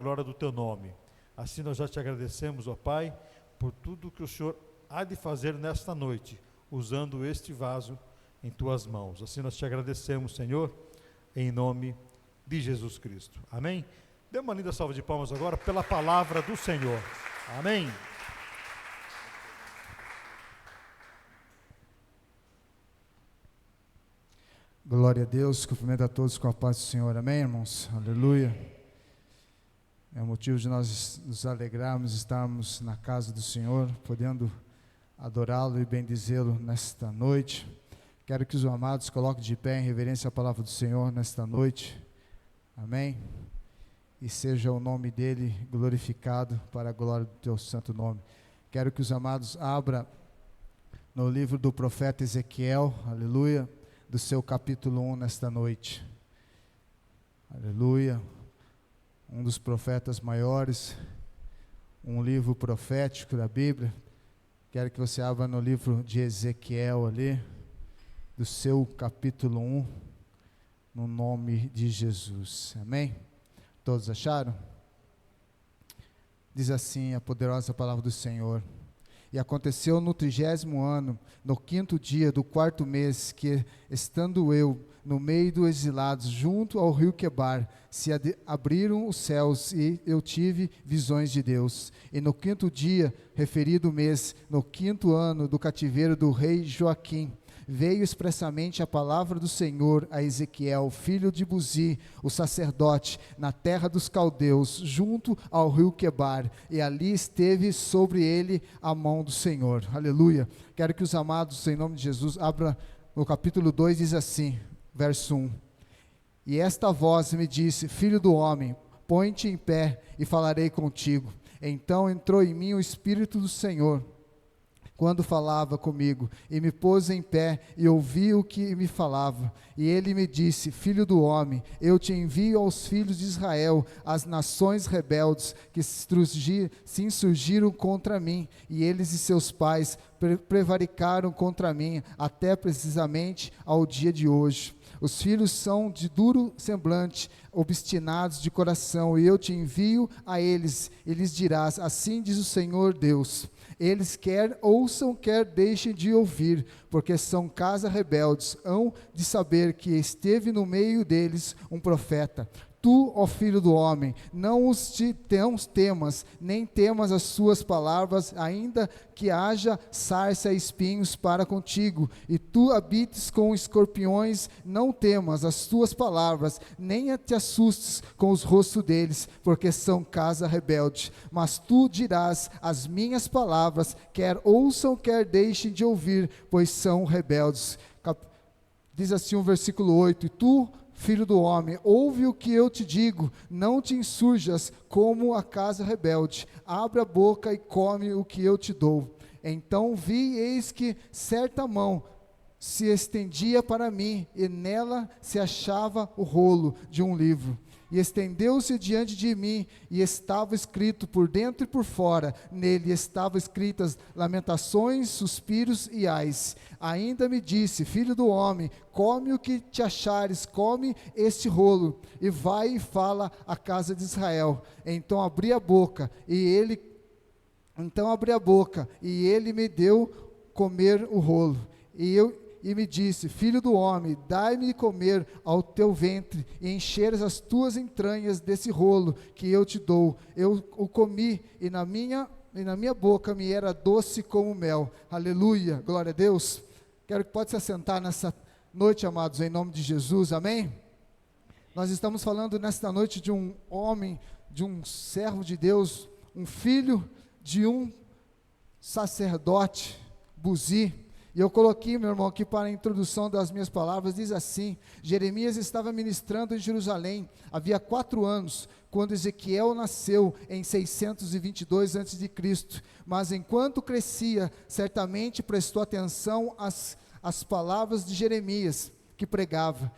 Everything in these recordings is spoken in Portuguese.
glória do teu nome. Assim nós já te agradecemos, ó Pai, por tudo que o Senhor há de fazer nesta noite, usando este vaso em tuas mãos. Assim nós te agradecemos, Senhor, em nome de Jesus Cristo. Amém? Dê uma linda salva de palmas agora pela palavra do Senhor. Amém? Glória a Deus, cumprimento a todos com a paz do Senhor, amém, irmãos? Aleluia. É um motivo de nós nos alegrarmos, estarmos na casa do Senhor, podendo adorá-lo e bendizê-lo nesta noite. Quero que os amados coloquem de pé em reverência à palavra do Senhor nesta noite, amém? E seja o nome dele glorificado para a glória do teu santo nome. Quero que os amados abram no livro do profeta Ezequiel, aleluia, do seu capítulo 1 nesta noite, aleluia, um dos profetas maiores, um livro profético da Bíblia. Quero que você abra no livro de Ezequiel ali, do seu capítulo 1, no nome de Jesus, amém? Todos acharam? Diz assim a poderosa palavra do Senhor: e aconteceu no 30º ano, no 5º dia do 4º mês, que, estando eu no meio dos exilados, junto ao rio Quebar, se abriram os céus, e eu tive visões de Deus. E no 5º dia, referido mês, no 5º ano do cativeiro do rei Joaquim, veio expressamente a palavra do Senhor a Ezequiel, filho de Buzi, o sacerdote, na terra dos caldeus, junto ao rio Quebar, e ali esteve sobre ele a mão do Senhor. Aleluia. Quero que os amados, em nome de Jesus, abram no capítulo 2, diz assim, verso 1. E esta voz me disse: filho do homem, põe-te em pé e falarei contigo. Então entrou em mim o Espírito do Senhor, quando falava comigo, e me pôs em pé, e ouvi o que me falava. E ele me disse: filho do homem, eu te envio aos filhos de Israel, as nações rebeldes que se insurgiram contra mim, e eles e seus pais prevaricaram contra mim, até precisamente ao dia de hoje. Os filhos são de duro semblante, obstinados de coração, e eu te envio a eles, e lhes dirás: assim diz o Senhor Deus. Eles quer ouçam, quer deixem de ouvir, porque são casa rebeldes, hão de saber que esteve no meio deles um profeta. Tu, ó filho do homem, não os temas, nem temas as suas palavras, ainda que haja sarça e espinhos para contigo, e tu habites com escorpiões, não temas as tuas palavras, nem te assustes com os rostos deles, porque são casa rebelde. Mas tu dirás as minhas palavras, quer ouçam, quer deixem de ouvir, pois são rebeldes. Diz assim o versículo 8, e tu, filho do homem, ouve o que eu te digo, não te insurjas como a casa rebelde, abre a boca e come o que eu te dou. Então vi, eis que certa mão se estendia para mim, e nela se achava o rolo de um livro. E estendeu-se diante de mim, e estava escrito por dentro e por fora, nele estavam escritas lamentações, suspiros e ais. Ainda me disse: filho do homem, come o que te achares, come este rolo, e vai e fala à casa de Israel. Então abri a boca, e ele me deu comer o rolo. E me disse: filho do homem, dai-me de comer ao teu ventre, e encheres as tuas entranhas desse rolo que eu te dou. Eu o comi, e na minha boca me era doce como mel. Aleluia, glória a Deus. Quero que pode se assentar nessa noite, amados, em nome de Jesus, amém? Nós estamos falando nesta noite de um homem, de um servo de Deus, um filho de um sacerdote, Buzi. E eu coloquei, meu irmão, aqui para a introdução das minhas palavras, diz assim: Jeremias estava ministrando em Jerusalém, havia 4 anos, quando Ezequiel nasceu em 622 a.C., mas enquanto crescia, certamente prestou atenção às palavras de Jeremias, que pregava.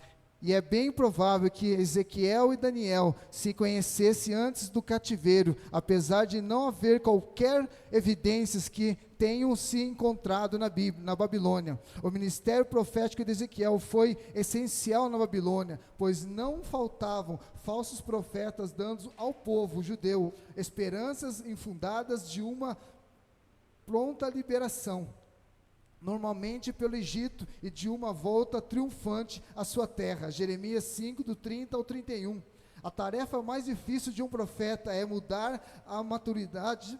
E é bem provável que Ezequiel e Daniel se conhecessem antes do cativeiro, apesar de não haver qualquer evidências que tenham se encontrado na Bíblia, na Babilônia. O ministério profético de Ezequiel foi essencial na Babilônia, pois não faltavam falsos profetas dando ao povo judeu esperanças infundadas de uma pronta liberação, normalmente pelo Egito, e de uma volta triunfante à sua terra. Jeremias 5, do 30 ao 31. A tarefa mais difícil de um profeta é mudar a maturidade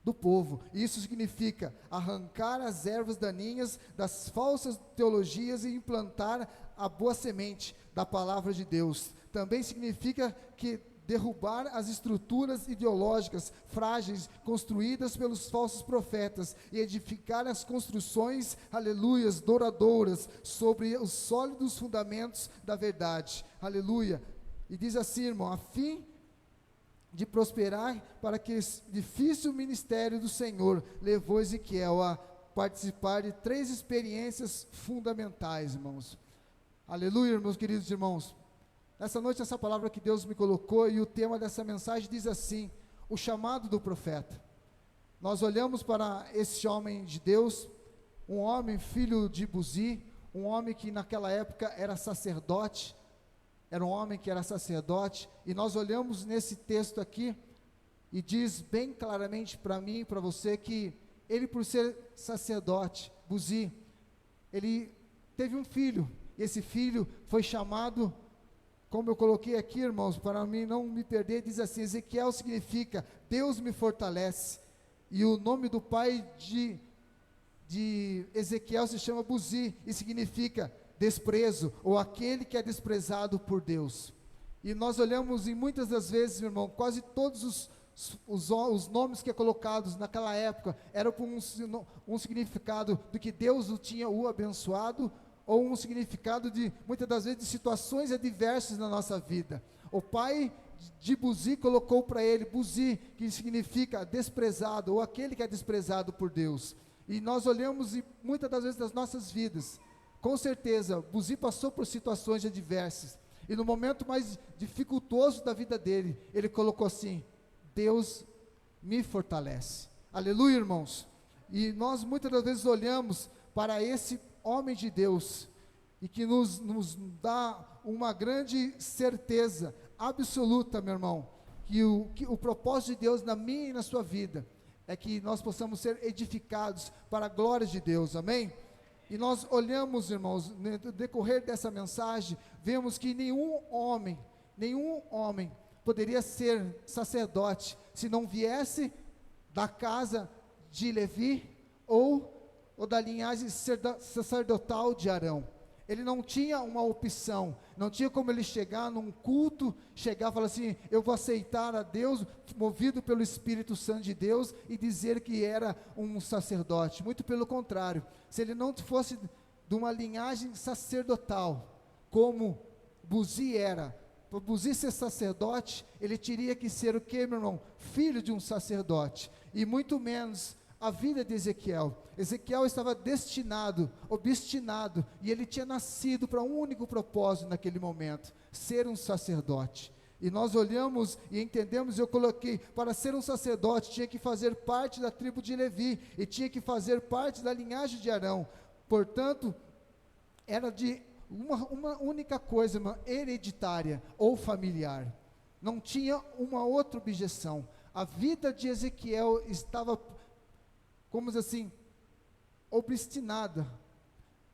do povo. Isso significa arrancar as ervas daninhas das falsas teologias e implantar a boa semente da palavra de Deus. Também significa que derrubar as estruturas ideológicas frágeis construídas pelos falsos profetas e edificar as construções, aleluias, douradouras sobre os sólidos fundamentos da verdade, aleluia. E diz assim, irmão, a fim de prosperar, para que esse difícil ministério do Senhor levou Ezequiel a participar de 3 experiências fundamentais, irmãos. Aleluia, meus queridos irmãos. Essa noite, essa palavra que Deus me colocou, e o tema dessa mensagem diz assim: o chamado do profeta. Nós olhamos para esse homem de Deus, um homem filho de Buzi, um homem que naquela época era sacerdote, era um homem que era sacerdote, e nós olhamos nesse texto aqui, e diz bem claramente para mim e para você, que ele, por ser sacerdote, Buzi, ele teve um filho, e esse filho foi chamado, como eu coloquei aqui, irmãos, para mim não me perder, diz assim: Ezequiel significa Deus me fortalece, e o nome do pai de Ezequiel se chama Buzi, e significa desprezo, ou aquele que é desprezado por Deus. E nós olhamos, e muitas das vezes, meu irmão, quase todos os nomes que é colocados naquela época, eram com um significado do que Deus o abençoado, ou um significado de, muitas das vezes, de situações adversas na nossa vida. O pai de Buzi colocou para ele, Buzi, que significa desprezado, ou aquele que é desprezado por Deus. E nós olhamos, e muitas das vezes das nossas vidas, com certeza, Buzi passou por situações adversas, e no momento mais dificultoso da vida dele, ele colocou assim: Deus me fortalece. Aleluia, irmãos. E nós muitas das vezes olhamos para esse homem de Deus, e que nos dá uma grande certeza absoluta, meu irmão, que o propósito de Deus na minha e na sua vida, é que nós possamos ser edificados para a glória de Deus, amém? E nós olhamos, irmãos, no decorrer dessa mensagem, vemos que nenhum homem poderia ser sacerdote, se não viesse da casa de Levi, ou da linhagem sacerdotal de Arão. Ele não tinha uma opção, não tinha como ele chegar num culto, chegar e falar assim: eu vou aceitar a Deus, movido pelo Espírito Santo de Deus, e dizer que era um sacerdote. Muito pelo contrário, se ele não fosse de uma linhagem sacerdotal, como Buzi era, para Buzi ser sacerdote, ele teria que ser o que, meu irmão? Filho de um sacerdote, e muito menos a vida de Ezequiel. Ezequiel estava obstinado, e ele tinha nascido para um único propósito naquele momento: ser um sacerdote. E nós olhamos e entendemos, eu coloquei, para ser um sacerdote, tinha que fazer parte da tribo de Levi, e tinha que fazer parte da linhagem de Arão. Portanto, era de uma única coisa, uma hereditária ou familiar. Não tinha uma outra objeção. A vida de Ezequiel estava, como diz assim, obstinada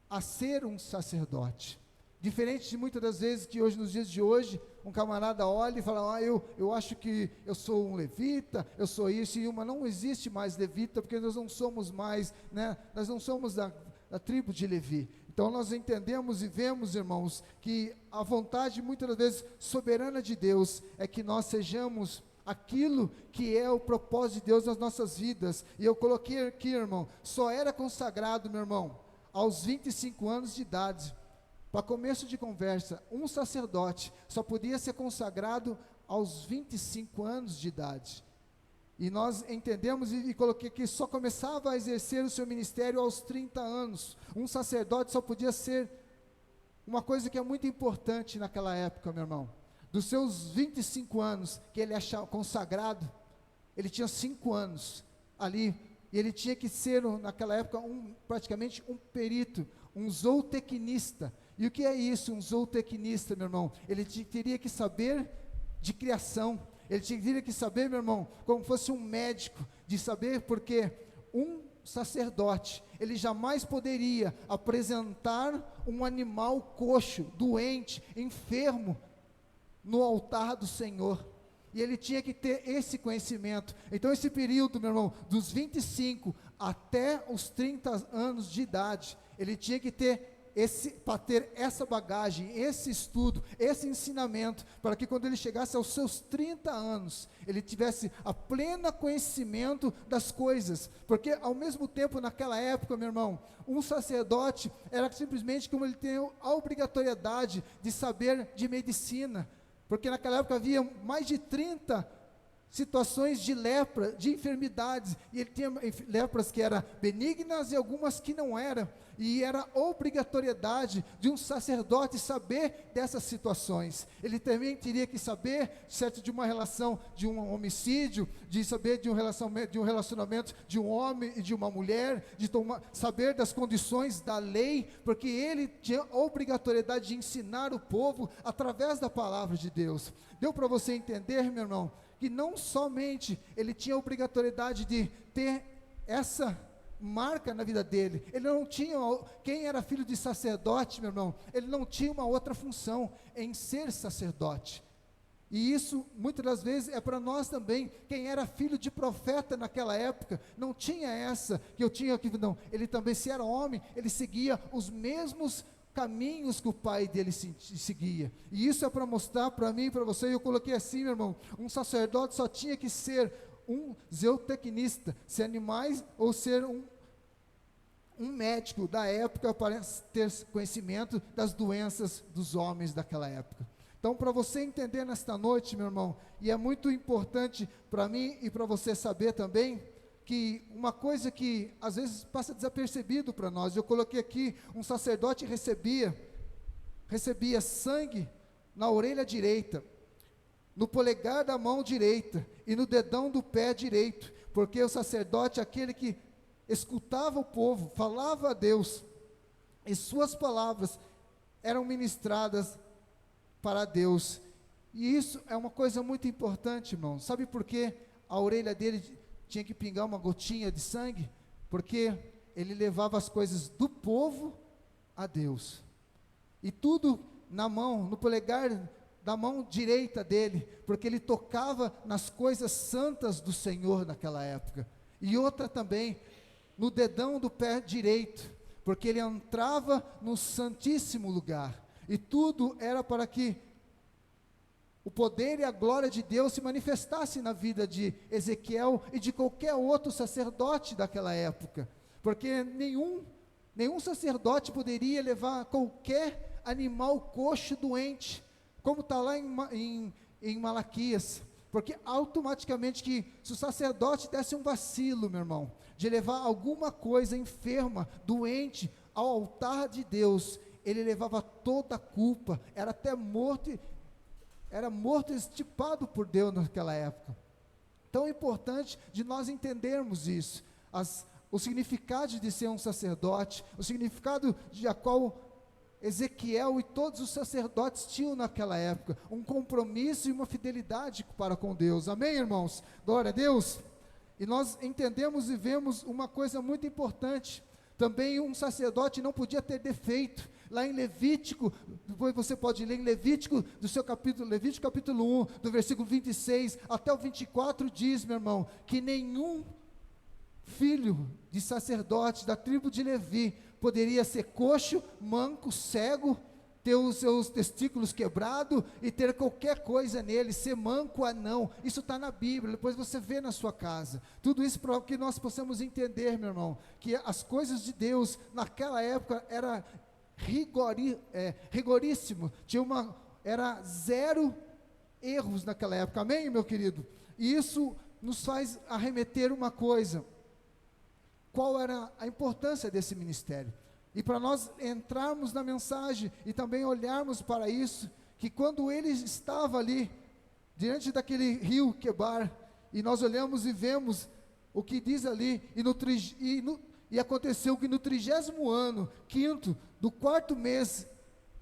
a ser um sacerdote. Diferente de muitas das vezes que hoje, nos dias de hoje, um camarada olha e fala: eu acho que eu sou um levita, eu sou isso e uma. Não existe mais levita, porque nós não somos mais, nós não somos da tribo de Levi. Então nós entendemos e vemos, irmãos, que a vontade, muitas das vezes, soberana de Deus, é que nós sejamos aquilo que é o propósito de Deus nas nossas vidas. E eu coloquei aqui, irmão, só era consagrado, meu irmão, aos 25 anos de idade. Para começo de conversa, um sacerdote só podia ser consagrado aos 25 anos de idade. E nós entendemos e coloquei que só começava a exercer o seu ministério aos 30 anos. Um sacerdote só podia ser uma coisa que é muito importante naquela época, meu irmão. Dos seus 25 anos, que ele é consagrado, ele tinha 5 anos ali, e ele tinha que ser, naquela época, praticamente um perito, um zootecnista. E o que é isso, um zootecnista, meu irmão? Ele teria que saber de criação, ele teria que saber, meu irmão, como fosse um médico, de saber, porque um sacerdote, ele jamais poderia apresentar um animal coxo, doente, enfermo, no altar do Senhor. E ele tinha que ter esse conhecimento. Então esse período, meu irmão, dos 25 até os 30 anos de idade, ele tinha que ter para ter essa bagagem, esse estudo, esse ensinamento, para que quando ele chegasse aos seus 30 anos, ele tivesse a plena conhecimento das coisas, porque ao mesmo tempo, naquela época, meu irmão, um sacerdote era simplesmente como ele tem a obrigatoriedade de saber de medicina, porque naquela época havia mais de 30 situações de lepra, de enfermidades, e ele tinha lepras que eram benignas e algumas que não eram, e era obrigatoriedade de um sacerdote saber dessas situações. Ele também teria que saber, certo, de uma relação de um homicídio, de saber de um relacionamento de um homem e de uma mulher, de saber das condições da lei, porque ele tinha obrigatoriedade de ensinar o povo através da palavra de Deus. Deu para você entender, meu irmão, que não somente ele tinha a obrigatoriedade de ter essa marca na vida dele, ele não tinha, quem era filho de sacerdote, meu irmão, ele não tinha uma outra função em ser sacerdote. E isso, muitas das vezes, é para nós também. Quem era filho de profeta naquela época, não tinha essa, que eu tinha aqui, não, ele também, se era homem, ele seguia os mesmos caminhos que o pai dele seguia, e isso é para mostrar para mim e para você. Eu coloquei assim, meu irmão, um sacerdote só tinha que ser um zootecnista, ser animais, ou ser um médico da época, para ter conhecimento das doenças dos homens daquela época. Então, para você entender nesta noite, meu irmão, e é muito importante para mim e para você saber também, que uma coisa que às vezes passa desapercebido para nós, eu coloquei aqui, um sacerdote recebia sangue na orelha direita, no polegar da mão direita e no dedão do pé direito, porque o sacerdote é aquele que escutava o povo, falava a Deus, e suas palavras eram ministradas para Deus. E isso é uma coisa muito importante, irmão. Sabe por quê? A orelha dele tinha que pingar uma gotinha de sangue, porque ele levava as coisas do povo a Deus, e tudo na mão, no polegar da mão direita dele, porque ele tocava nas coisas santas do Senhor naquela época, e outra também, no dedão do pé direito, porque ele entrava no santíssimo lugar, e tudo era para que o poder e a glória de Deus se manifestasse na vida de Ezequiel e de qualquer outro sacerdote daquela época, porque nenhum sacerdote poderia levar qualquer animal coxo doente, como está lá em Malaquias, porque automaticamente que se o sacerdote desse um vacilo, meu irmão, de levar alguma coisa enferma, doente, ao altar de Deus, ele levava toda a culpa, era morto e estipado por Deus naquela época. Tão importante de nós entendermos isso, o significado de ser um sacerdote, o significado de a qual Ezequiel e todos os sacerdotes tinham naquela época, um compromisso e uma fidelidade para com Deus. Amém, irmãos? Glória a Deus. E nós entendemos e vemos uma coisa muito importante, também um sacerdote não podia ter defeito. Lá em Levítico, depois você pode ler em Levítico, Levítico capítulo 1, do versículo 26 até o 24, diz, meu irmão, que nenhum filho de sacerdote da tribo de Levi poderia ser coxo, manco, cego, ter os seus testículos quebrados e ter qualquer coisa nele, ser manco, anão. Isso está na Bíblia, depois você vê na sua casa. Tudo isso para que nós possamos entender, meu irmão, que as coisas de Deus naquela época era rigoríssimo, era zero erros naquela época. Amém, meu querido? E isso nos faz arremeter uma coisa: qual era a importância desse ministério? E para nós entrarmos na mensagem e também olharmos para isso, que quando ele estava ali, diante daquele rio Quebar, e nós olhamos e vemos o que diz ali, e aconteceu que no 30º ano, quinto, do 4º mês,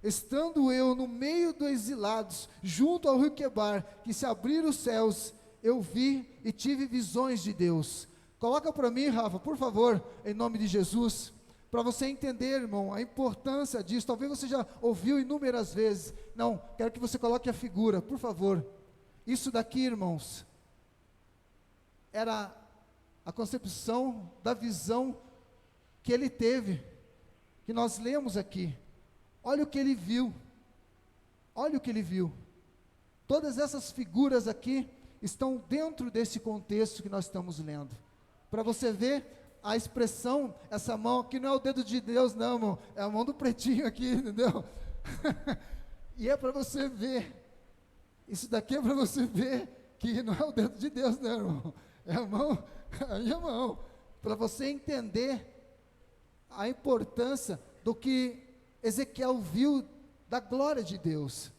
estando eu no meio dos exilados, junto ao rio Quebar, que se abriram os céus, eu vi e tive visões de Deus. Coloca para mim, Rafa, por favor, em nome de Jesus, para você entender, irmão, a importância disso. Talvez você já ouviu inúmeras vezes. Não, quero que você coloque a figura, por favor. Isso daqui, irmãos, era a concepção da visão que ele teve, que nós lemos aqui. Olha o que ele viu. Olha o que ele viu. Todas essas figuras aqui estão dentro desse contexto que nós estamos lendo. Para você ver a expressão, essa mão aqui não é o dedo de Deus não, irmão, é a mão do pretinho aqui, entendeu? E é para você ver, isso daqui é para você ver que não é o dedo de Deus não, irmão, é a mão, a minha mão, para você entender a importância do que Ezequiel viu da glória de Deus.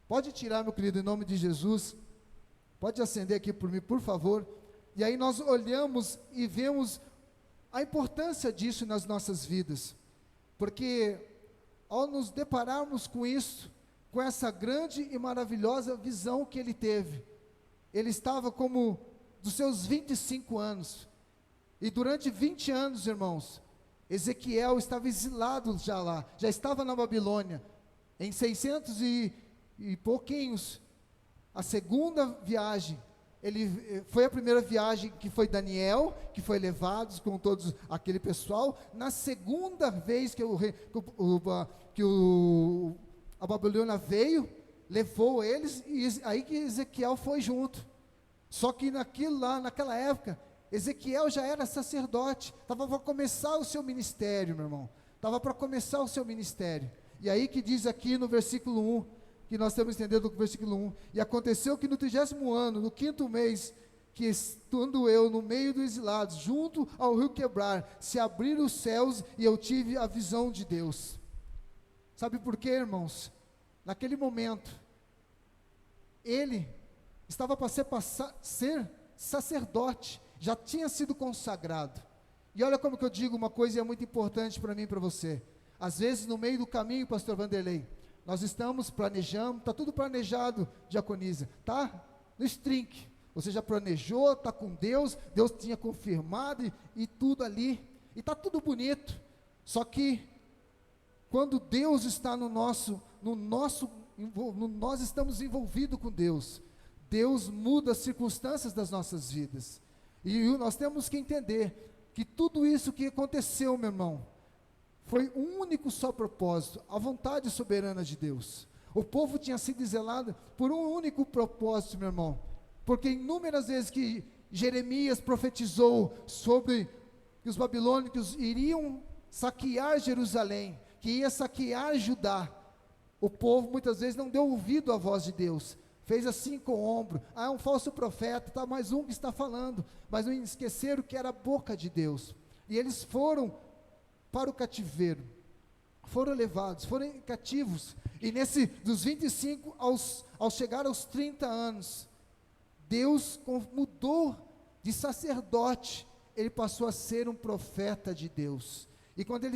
Pode tirar, meu querido, em nome de Jesus, pode acender aqui por mim, por favor. E aí nós olhamos e vemos a importância disso nas nossas vidas, porque ao nos depararmos com isso, com essa grande e maravilhosa visão que ele teve, ele estava como dos seus 25 anos, e durante 20 anos, irmãos, Ezequiel estava exilado já lá, já estava na Babilônia, em 600 e pouquinhos, a segunda viagem, foi a primeira viagem que foi Daniel, que foi levado com todos aquele pessoal. Na segunda vez que a Babilônia veio, levou eles, e aí que Ezequiel foi junto. Só que naquela época, Ezequiel já era sacerdote, estava para começar o seu ministério, meu irmão, estava para começar o seu ministério. E aí que diz aqui no versículo 1, que nós temos entendido do versículo 1, e aconteceu que no 30º ano, no 5º mês, que estando eu no meio dos exilados, junto ao rio Quebrar, se abriram os céus, e eu tive a visão de Deus. Sabe por quê, irmãos? Naquele momento, ele estava para ser sacerdote, já tinha sido consagrado. E olha como que eu digo uma coisa, e é muito importante para mim e para você. Às vezes no meio do caminho, pastor Vanderlei, nós estamos planejando, está tudo planejado, diaconisa, tá? No string, você já planejou, está com Deus, Deus tinha confirmado e tudo ali, e está tudo bonito. Só que quando Deus está nós estamos envolvidos com Deus, Deus muda as circunstâncias das nossas vidas. E nós temos que entender que tudo isso que aconteceu, meu irmão, foi um único só propósito, a vontade soberana de Deus. O povo tinha sido exilado por um único propósito, meu irmão, porque inúmeras vezes que Jeremias profetizou sobre que os babilônicos iriam saquear Jerusalém, que ia saquear Judá, o povo muitas vezes não deu ouvido à voz de Deus, fez assim com o ombro, é um falso profeta, tá, mais um que está falando, mas não esqueceram que era a boca de Deus, e eles foram para o cativeiro, foram levados, foram cativos, e dos 25 ao chegar aos 30 anos, Deus mudou de sacerdote, ele passou a ser um profeta de Deus, e quando ele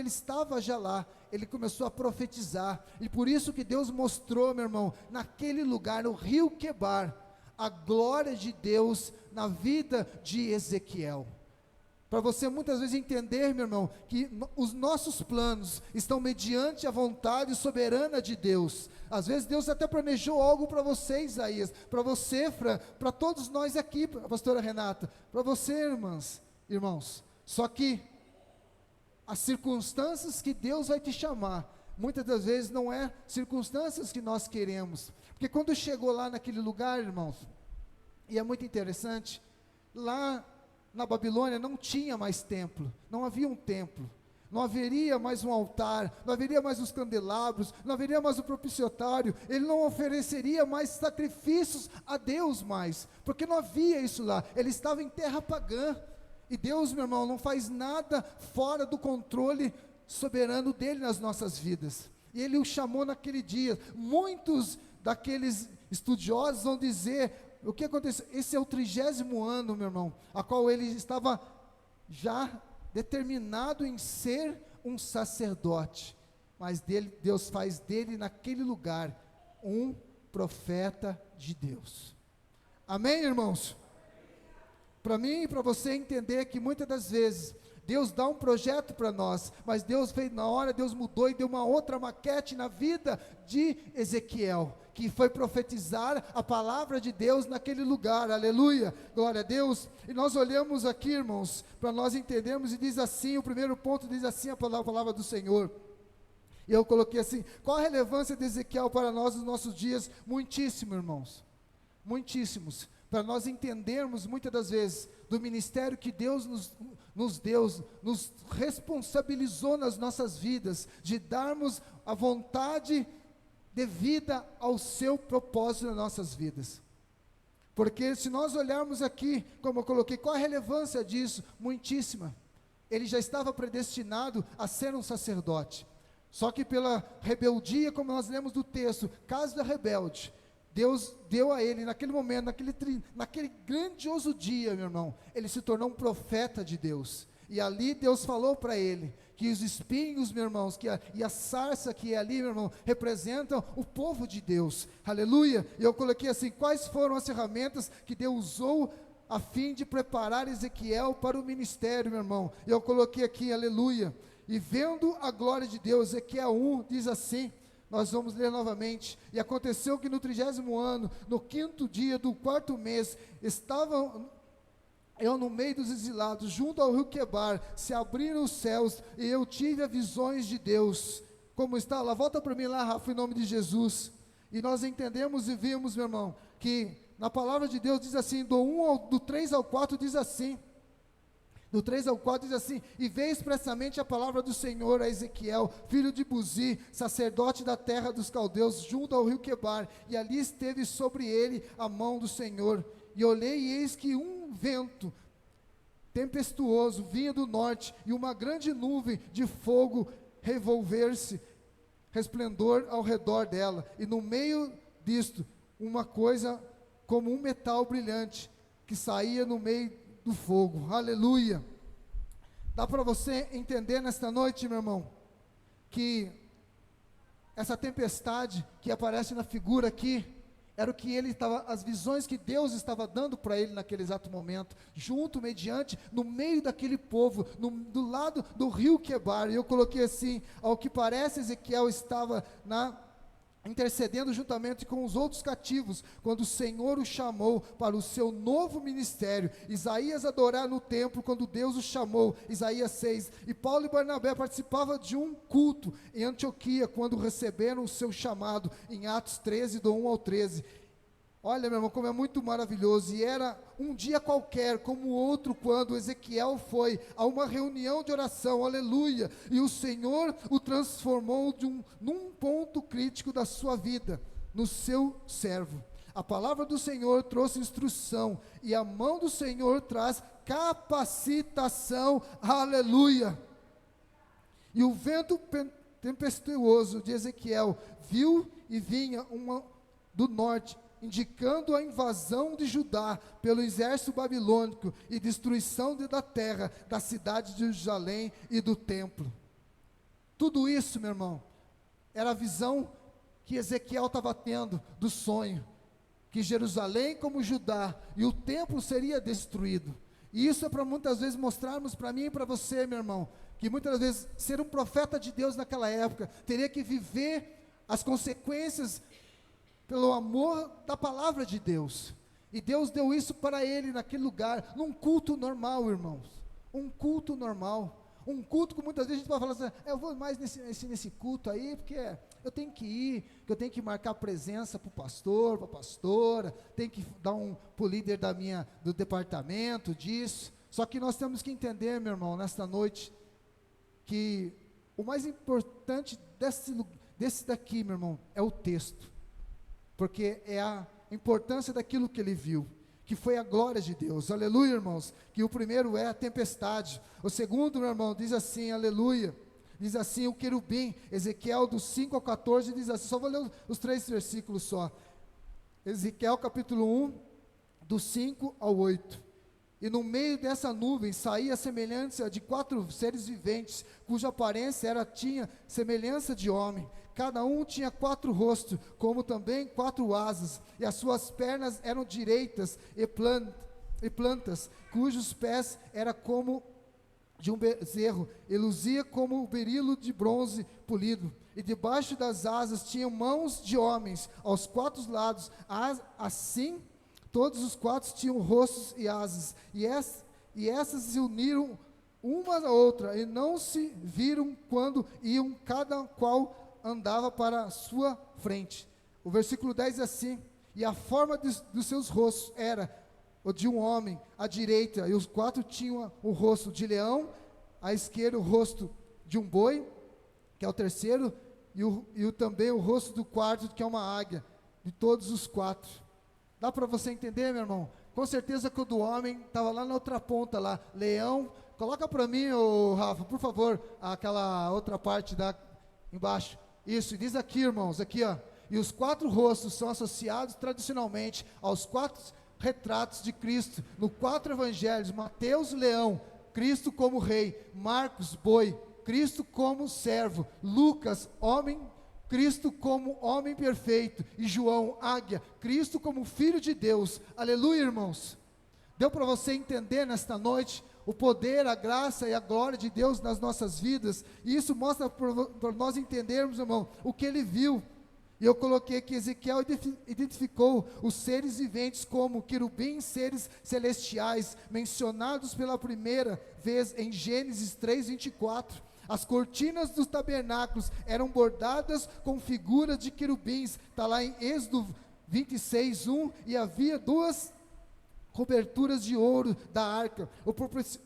estava já lá, ele começou a profetizar, e por isso que Deus mostrou, meu irmão, naquele lugar, no rio Quebar, a glória de Deus na vida de Ezequiel. Para você muitas vezes entender, meu irmão, que os nossos planos estão mediante a vontade soberana de Deus. Às vezes Deus até planejou algo para você, Isaías, para você, Fran, para todos nós aqui, pastora Renata, para você, irmãos. Só que as circunstâncias que Deus vai te chamar, muitas das vezes não é circunstâncias que nós queremos. Porque quando chegou lá naquele lugar, irmãos, e é muito interessante, lá na Babilônia não tinha mais templo, não havia um templo, não haveria mais um altar, não haveria mais os candelabros, não haveria mais o propiciatório, ele não ofereceria mais sacrifícios a Deus mais, porque não havia isso lá, ele estava em terra pagã, e Deus, meu irmão, não faz nada fora do controle soberano dele nas nossas vidas. E ele o chamou naquele dia. Muitos daqueles estudiosos vão dizer, o que aconteceu? Esse é o 30º ano, meu irmão, a qual ele estava já determinado em ser um sacerdote, mas Deus faz dele naquele lugar um profeta de Deus. Amém, irmãos? Para mim e para você entender que muitas das vezes Deus dá um projeto para nós, mas Deus fez na hora, Deus mudou e deu uma outra maquete na vida de Ezequiel, que foi profetizar a palavra de Deus naquele lugar. Aleluia, glória a Deus. E nós olhamos aqui, irmãos, para nós entendermos, e diz assim, o primeiro ponto diz assim a palavra do Senhor. E eu coloquei assim, qual a relevância de Ezequiel para nós nos nossos dias? Muitíssimo, irmãos, muitíssimos, para nós entendermos muitas das vezes do ministério que Deus nos deu, nos responsabilizou nas nossas vidas, de darmos a vontade devida ao seu propósito nas nossas vidas. Porque se nós olharmos aqui, como eu coloquei, qual a relevância disso? Muitíssima. Ele já estava predestinado a ser um sacerdote, só que pela rebeldia, como nós lemos do texto, caso da rebelde, Deus deu a ele, naquele momento, naquele grandioso dia, meu irmão, ele se tornou um profeta de Deus, e ali Deus falou para ele, que os espinhos, meus irmãos, e a sarça que é ali, meu irmão, representam o povo de Deus, aleluia. E eu coloquei assim, quais foram as ferramentas que Deus usou a fim de preparar Ezequiel para o ministério, meu irmão? E eu coloquei aqui, aleluia, e vendo a glória de Deus, Ezequiel 1 diz assim, nós vamos ler novamente, e aconteceu que no 30º ano, no 5º dia do 4º mês, estava eu no meio dos exilados, junto ao rio Quebar, se abriram os céus, e eu tive as visões de Deus. Como está lá? Volta para mim lá, Rafa, em nome de Jesus. E nós entendemos e vimos, meu irmão, que na palavra de Deus diz assim, do 3 ao 4 diz assim, do 3 ao 4 diz assim, e veio expressamente a palavra do Senhor a Ezequiel, filho de Buzi, sacerdote da terra dos caldeus, junto ao rio Quebar, e ali esteve sobre ele a mão do Senhor, e olhei e eis que um vento tempestuoso vinha do norte, e uma grande nuvem de fogo revolver-se, resplendor ao redor dela, e no meio disto, uma coisa como um metal brilhante, que saía no meio do fogo, aleluia. Dá para você entender nesta noite, meu irmão, que essa tempestade que aparece na figura aqui, era o que ele estava, as visões que Deus estava dando para ele naquele exato momento, junto, mediante, no meio daquele povo, do lado do rio Quebar. E eu coloquei assim, ao que parece Ezequiel estava intercedendo juntamente com os outros cativos, quando o Senhor o chamou para o seu novo ministério. Isaías adorar no templo, quando Deus o chamou, Isaías 6, e Paulo e Barnabé participavam de um culto em Antioquia, quando receberam o seu chamado, em Atos 13, do 1 ao 13, olha, meu irmão, como é muito maravilhoso. E era um dia qualquer, como outro, quando Ezequiel foi a uma reunião de oração, aleluia, e o Senhor o transformou num ponto crítico da sua vida, no seu servo. A palavra do Senhor trouxe instrução, e a mão do Senhor traz capacitação, aleluia. E o vento tempestuoso de Ezequiel viu e vinha do norte, indicando a invasão de Judá pelo exército babilônico e destruição da terra, da cidade de Jerusalém e do templo. Tudo isso, meu irmão, era a visão que Ezequiel estava tendo do sonho, que Jerusalém como Judá e o templo seria destruído. E isso é para muitas vezes mostrarmos para mim e para você, meu irmão, que muitas vezes ser um profeta de Deus naquela época, teria que viver as consequências pelo amor da palavra de Deus, e Deus deu isso para ele naquele lugar, num culto normal, irmãos, um culto normal, um culto que muitas vezes a gente vai falar assim, eu vou mais nesse culto aí, porque eu tenho que ir, que eu tenho que marcar presença para o pastor, para a pastora, tenho que dar para o líder do departamento, disso. Só que nós temos que entender, meu irmão, nesta noite, que o mais importante desse daqui, meu irmão, é o texto, porque é a importância daquilo que ele viu, que foi a glória de Deus, aleluia, irmãos. Que o primeiro é a tempestade, o segundo, meu irmão, diz assim, aleluia, diz assim, o querubim, Ezequiel do 5 ao 14, diz assim, só vou ler os 3 versículos só. Ezequiel capítulo 1, do 5 ao 8. E no meio dessa nuvem saía a semelhança de 4 seres viventes, cuja aparência tinha semelhança de homem. Cada um tinha 4 rostos, como também 4 asas, e as suas pernas eram direitas e plantas, cujos pés eram como de um bezerro, e luzia como o berilo de bronze polido. E debaixo das asas tinham mãos de homens, aos 4 lados, assim todos os 4 tinham rostos e asas, e essas se uniram uma à outra, e não se viram quando iam, cada qual andava para a sua frente. O versículo 10 é assim, e a forma dos seus rostos era o de um homem, à direita, e os 4 tinham o rosto de leão, à esquerda o rosto de um boi, que é o terceiro, e também o rosto do 4, que é uma águia, de todos os 4. Dá para você entender, meu irmão? Com certeza que o do homem estava lá na outra ponta, lá, leão. Coloca para mim, Rafa, por favor, aquela outra parte embaixo. Isso, e diz aqui, irmãos, aqui, ó. E os 4 rostos são associados tradicionalmente aos 4 retratos de Cristo, no 4 evangelhos: Mateus, leão, Cristo como rei; Marcos, boi, Cristo como servo; Lucas, homem, Cristo como homem perfeito; e João, águia, Cristo como filho de Deus. Aleluia, irmãos. Deu para você entender nesta noite o poder, a graça e a glória de Deus nas nossas vidas? E isso mostra para nós entendermos, irmão, o que ele viu. E eu coloquei que Ezequiel identificou os seres viventes como querubins, seres celestiais, mencionados pela primeira vez em Gênesis 3:24. As cortinas dos tabernáculos eram bordadas com figuras de querubins, está lá em Êxodo 26:1, e havia 2 coberturas de ouro da arca,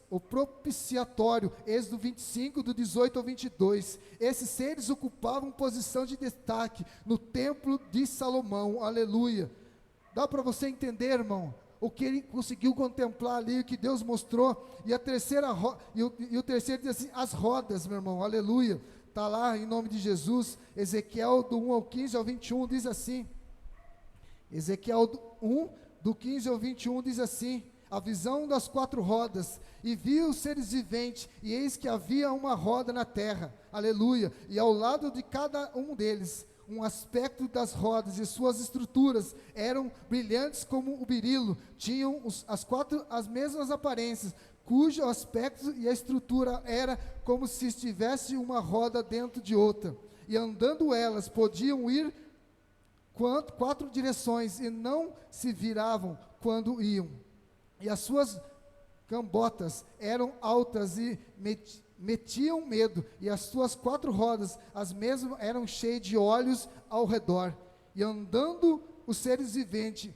o propiciatório, Êxodo 25, do 18 ao 22. Esses seres ocupavam posição de destaque no templo de Salomão. Aleluia. Dá para você entender, irmão, o que ele conseguiu contemplar ali, o que Deus mostrou. E a terceira o terceiro diz assim, as rodas, meu irmão, aleluia. Está lá em nome de Jesus. Ezequiel do 1 ao 15 ao 21 diz assim, Ezequiel 1, do 15 ao 21 diz assim, a visão das 4 rodas: e vi os seres viventes, e eis que havia uma roda na terra, aleluia, e ao lado de cada um deles, um aspecto das rodas, e suas estruturas eram brilhantes como o berilo, tinham as mesmas aparências, cujo aspecto e a estrutura era como se estivesse uma roda dentro de outra, e andando elas podiam ir 4 direções, e não se viravam quando iam, e as suas cambotas eram altas e metiam medo, e as suas 4 rodas, as mesmas, eram cheias de olhos ao redor, e andando os seres viventes,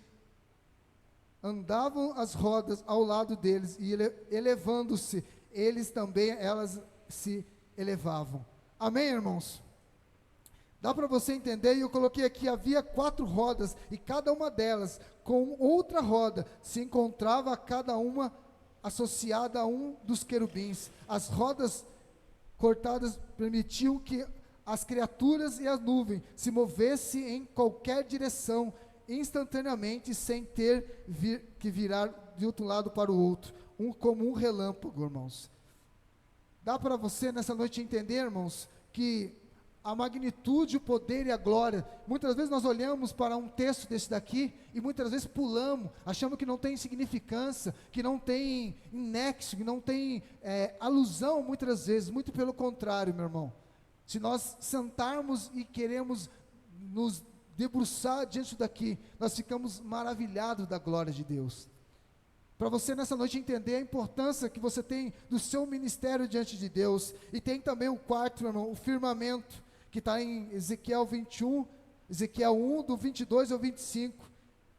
andavam as rodas ao lado deles, e elevando-se, elas se elevavam. Amém, irmãos? Dá para você entender? E eu coloquei aqui, havia 4 rodas, e cada uma delas, com outra roda, se encontrava cada uma associada a um dos querubins. As rodas cortadas permitiam que as criaturas e a nuvem se movessem em qualquer direção, instantaneamente, sem ter que virar de outro lado para o outro, como um relâmpago, irmãos. Dá para você nessa noite entender, irmãos, que a magnitude, o poder e a glória, muitas vezes nós olhamos para um texto desse daqui, e muitas vezes pulamos, achamos que não tem significância, que não tem nexo, que não tem alusão, muitas vezes. Muito pelo contrário, meu irmão. Se nós sentarmos e queremos nos debruçar diante daqui, nós ficamos maravilhados da glória de Deus. Para você nessa noite entender a importância que você tem do seu ministério diante de Deus. E tem também o 4, meu irmão, o firmamento, que está em Ezequiel 21, Ezequiel 1, do 22 ao 25,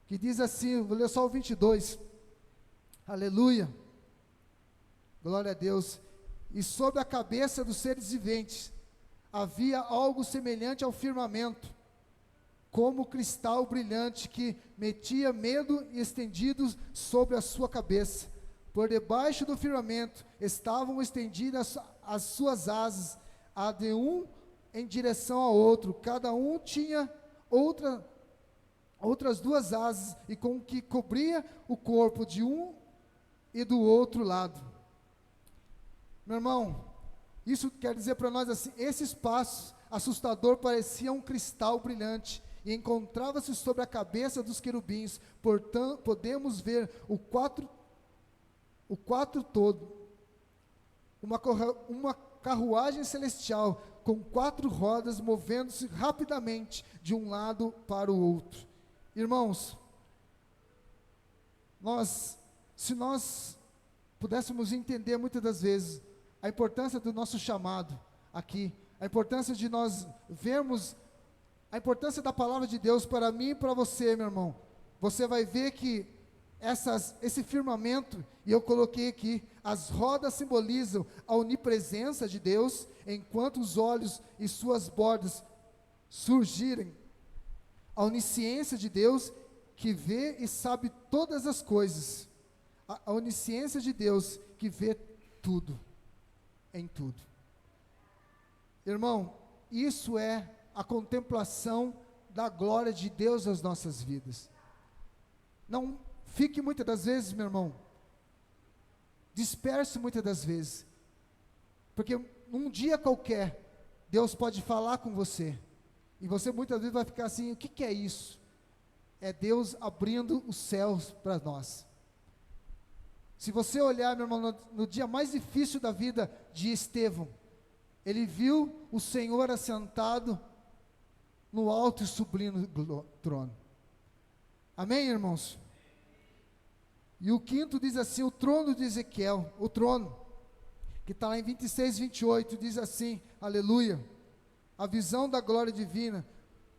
que diz assim, vou ler só o 22, aleluia, glória a Deus. E sobre a cabeça dos seres viventes, havia algo semelhante ao firmamento, como cristal brilhante, que metia medo, e estendido sobre a sua cabeça. Por debaixo do firmamento estavam estendidas as suas asas, a de um em direção ao outro, cada um tinha outras duas asas, e com que cobria o corpo de um e do outro lado. Meu irmão, isso quer dizer para nós assim, esse espaço assustador parecia um cristal brilhante, e encontrava-se sobre a cabeça dos querubins. Portanto, podemos ver o quatro todo, uma carruagem celestial com 4 rodas, movendo-se rapidamente de um lado para o outro. Irmãos, se nós pudéssemos entender muitas das vezes a importância do nosso chamado aqui, a importância de nós vermos a importância da palavra de Deus para mim e para você, meu irmão, você vai ver que esse firmamento, e eu coloquei aqui, as rodas simbolizam a onipresença de Deus, enquanto os olhos e suas bordas surgirem, a onisciência de Deus, que vê e sabe todas as coisas, a onisciência de Deus, que vê tudo, em tudo. Irmão, isso é a contemplação da glória de Deus nas nossas vidas. Não fique muitas das vezes, meu irmão, disperse muitas das vezes, porque num dia qualquer, Deus pode falar com você, e você muitas vezes vai ficar assim, o que é isso? É Deus abrindo os céus para nós. Se você olhar, meu irmão, no dia mais difícil da vida de Estevão, ele viu o Senhor assentado no alto e sublime trono. Amém, irmãos? E o quinto diz assim, o trono de Ezequiel, o trono, que está lá em 26, 28, diz assim, aleluia, a visão da glória divina,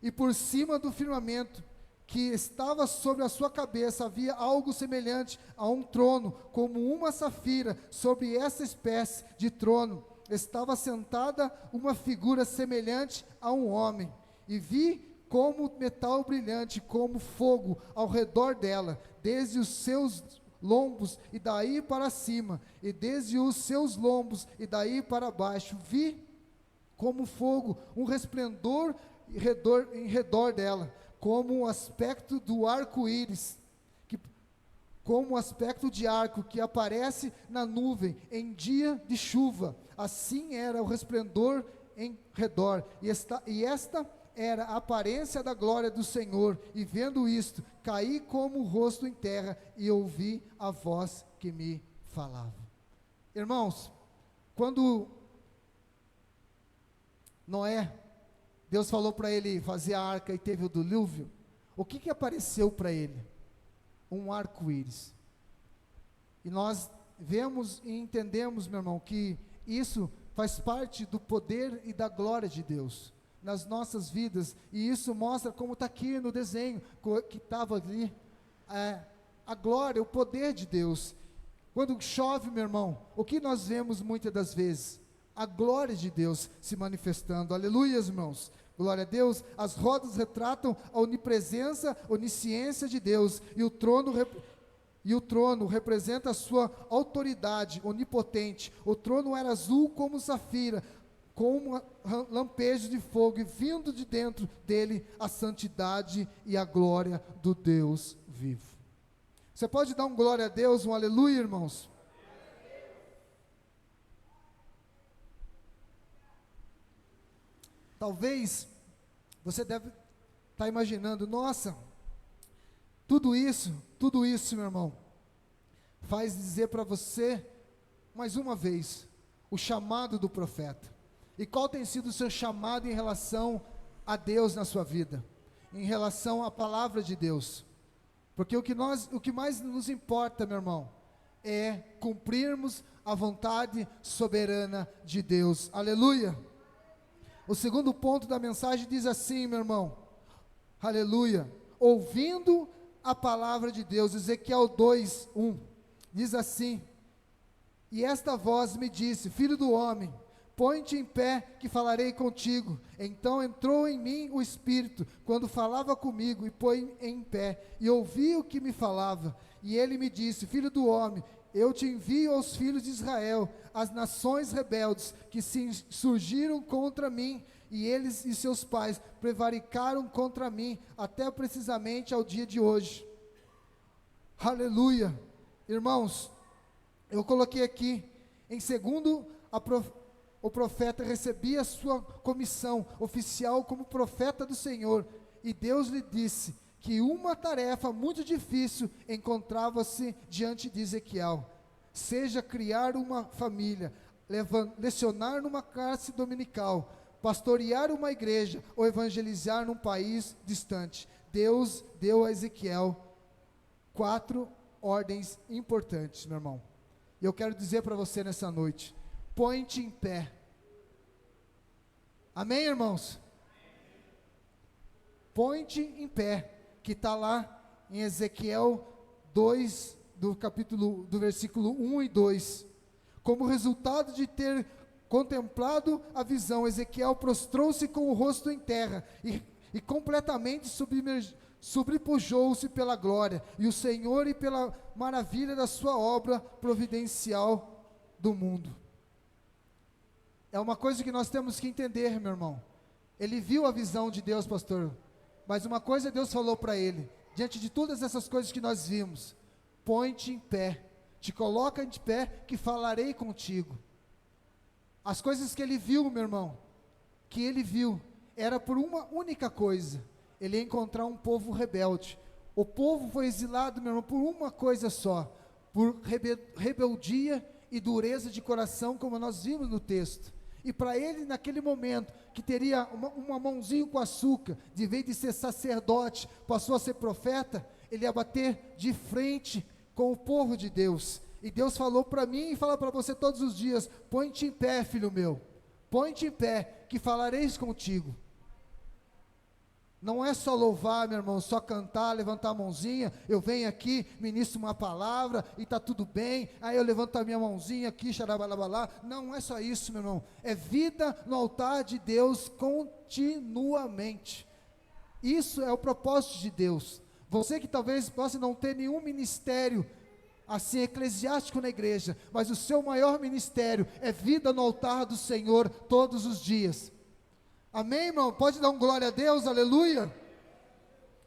e por cima do firmamento, que estava sobre a sua cabeça, havia algo semelhante a um trono, como uma safira. Sobre essa espécie de trono, estava sentada uma figura semelhante a um homem, e vi como metal brilhante, como fogo ao redor dela, desde os seus lombos e daí para cima, e desde os seus lombos e daí para baixo, vi como fogo, um resplendor em redor dela, como um aspecto do arco-íris, como um aspecto de arco que aparece na nuvem em dia de chuva. Assim era o resplendor em redor, e esta era a aparência da glória do Senhor, e vendo isto, caí como o rosto em terra, e ouvi a voz que me falava. Irmãos, quando Noé, Deus falou para ele fazer a arca e teve o dilúvio, o que apareceu para ele? Um arco-íris. E nós vemos e entendemos, meu irmão, que isso faz parte do poder e da glória de Deus nas nossas vidas, e isso mostra como está aqui no desenho, que estava ali, a glória, o poder de Deus. Quando chove, meu irmão, o que nós vemos muitas das vezes? A glória de Deus se manifestando, aleluia, irmãos, glória a Deus. As rodas retratam a onipresença, onisciência de Deus, e o trono representa a sua autoridade onipotente. O trono era azul como safira, com um lampejo de fogo, e vindo de dentro dele a santidade e a glória do Deus vivo. Você pode dar um glória a Deus, um aleluia, irmãos? Talvez você deve estar imaginando, nossa, tudo isso, meu irmão, faz dizer para você, mais uma vez, o chamado do profeta. E qual tem sido o seu chamado em relação a Deus na sua vida? Em relação à palavra de Deus? Porque o que mais nos importa, meu irmão, é cumprirmos a vontade soberana de Deus. Aleluia! O segundo ponto da mensagem diz assim, meu irmão, aleluia, ouvindo a palavra de Deus. Ezequiel 2:1 diz assim, e esta voz me disse, filho do homem, põe-te em pé, que falarei contigo. Então entrou em mim o Espírito, quando falava comigo, e põe em pé, e ouvi o que me falava. E ele me disse, filho do homem, eu te envio aos filhos de Israel, as nações rebeldes que se surgiram contra mim, e eles e seus pais prevaricaram contra mim, até precisamente ao dia de hoje. Aleluia. Irmãos, eu coloquei aqui, em segundo, o profeta recebia a sua comissão oficial como profeta do Senhor, e Deus lhe disse que uma tarefa muito difícil encontrava-se diante de Ezequiel, seja criar uma família, lecionar numa classe dominical, pastorear uma igreja ou evangelizar num país distante. Deus deu a Ezequiel 4 ordens importantes, meu irmão. E eu quero dizer para você nessa noite: põe-te em pé. Amém, irmãos? Põe-te em pé, que está lá em Ezequiel 2, do versículo 1 e 2. Como resultado de ter contemplado a visão, Ezequiel prostrou-se com o rosto em terra e completamente sobrepujou-se pela glória e o Senhor e pela maravilha da sua obra providencial do mundo. É uma coisa que nós temos que entender, meu irmão. Ele viu a visão de Deus, pastor, mas uma coisa Deus falou para ele, diante de todas essas coisas que nós vimos: põe-te em pé, te coloca de pé, que falarei contigo. As coisas que ele viu, meu irmão, que ele viu, era por uma única coisa: ele ia encontrar um povo rebelde. O povo foi exilado, meu irmão, por uma coisa só: por rebeldia e dureza de coração, como nós vimos no texto. E para ele, naquele momento, que teria uma mãozinha com açúcar, de vez de ser sacerdote, passou a ser profeta, ele ia bater de frente com o povo de Deus. E Deus falou para mim e fala para você todos os dias: põe-te em pé, filho meu, põe-te em pé, que falareis contigo. Não é só louvar, meu irmão, só cantar, levantar a mãozinha, eu venho aqui, ministro uma palavra e está tudo bem, aí eu levanto a minha mãozinha aqui, xarabalabalá. Não é só isso, meu irmão, é vida no altar de Deus continuamente. Isso é o propósito de Deus. Você que talvez possa não ter nenhum ministério assim eclesiástico na igreja, mas o seu maior ministério é vida no altar do Senhor todos os dias. Amém, irmão? Pode dar um glória a Deus, aleluia?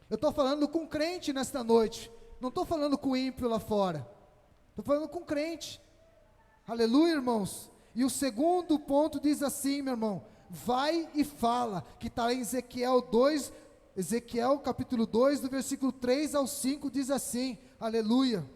Eu estou falando com crente nesta noite, não estou falando com ímpio lá fora, estou falando com crente, aleluia, irmãos. E o segundo ponto diz assim, meu irmão: vai e fala, que está em Ezequiel 2, Ezequiel capítulo 2, do versículo 3 ao 5, diz assim, aleluia.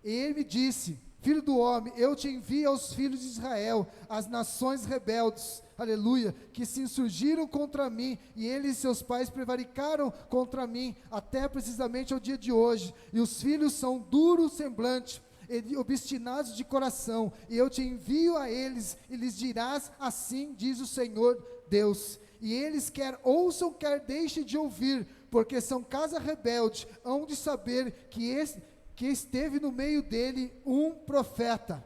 E ele me disse: filho do homem, eu te envio aos filhos de Israel, as nações rebeldes, aleluia, que se insurgiram contra mim, e eles e seus pais prevaricaram contra mim, até precisamente ao dia de hoje, e os filhos são duros semblante, e obstinados de coração, e eu te envio a eles, e lhes dirás: assim diz o Senhor Deus, e eles quer ouçam, quer deixem de ouvir, porque são casa rebelde, hão de saber que esteve no meio dele um profeta.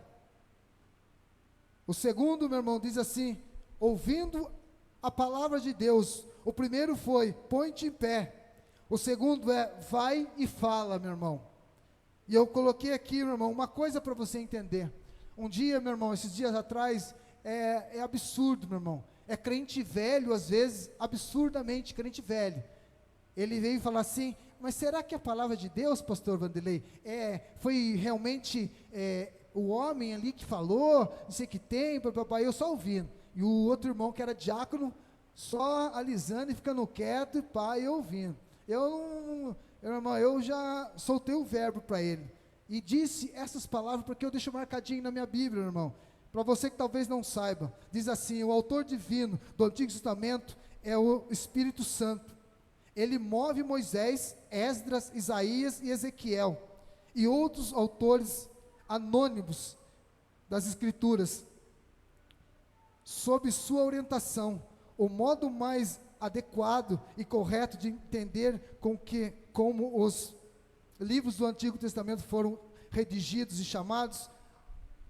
O segundo, meu irmão, diz assim, ouvindo a palavra de Deus, o primeiro foi: põe-te em pé. O segundo é: vai e fala, meu irmão. E eu coloquei aqui, meu irmão, uma coisa para você entender. Um dia, meu irmão, esses dias atrás, é absurdo, meu irmão, é crente velho, às vezes, absurdamente crente velho, ele veio falar assim: mas será que a palavra de Deus, pastor Vanderlei, foi realmente o homem ali que falou, não sei o que tem, papai, eu só ouvindo, e o outro irmão que era diácono, só alisando e ficando quieto, e pai, ouvindo. Eu já soltei o verbo para ele, e disse essas palavras, porque eu deixo marcadinho na minha Bíblia, irmão, para você que talvez não saiba, diz assim: o autor divino do Antigo Testamento é o Espírito Santo. Ele move Moisés, Esdras, Isaías e Ezequiel, e outros autores anônimos das Escrituras, sob sua orientação, o modo mais adequado e correto de entender como os livros do Antigo Testamento foram redigidos e chamados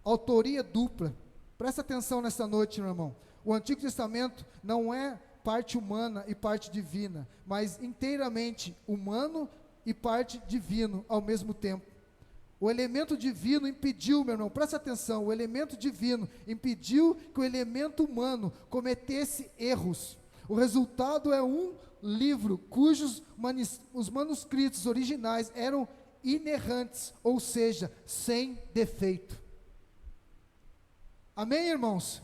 autoria dupla. Presta atenção nessa noite, meu irmão. O Antigo Testamento não é parte humana e parte divina, mas inteiramente humano e parte divino ao mesmo tempo. O elemento divino impediu, meu irmão, presta atenção, o elemento divino impediu que o elemento humano cometesse erros. O resultado é um livro cujos os manuscritos originais eram inerrantes, ou seja, sem defeito. Amém, irmãos?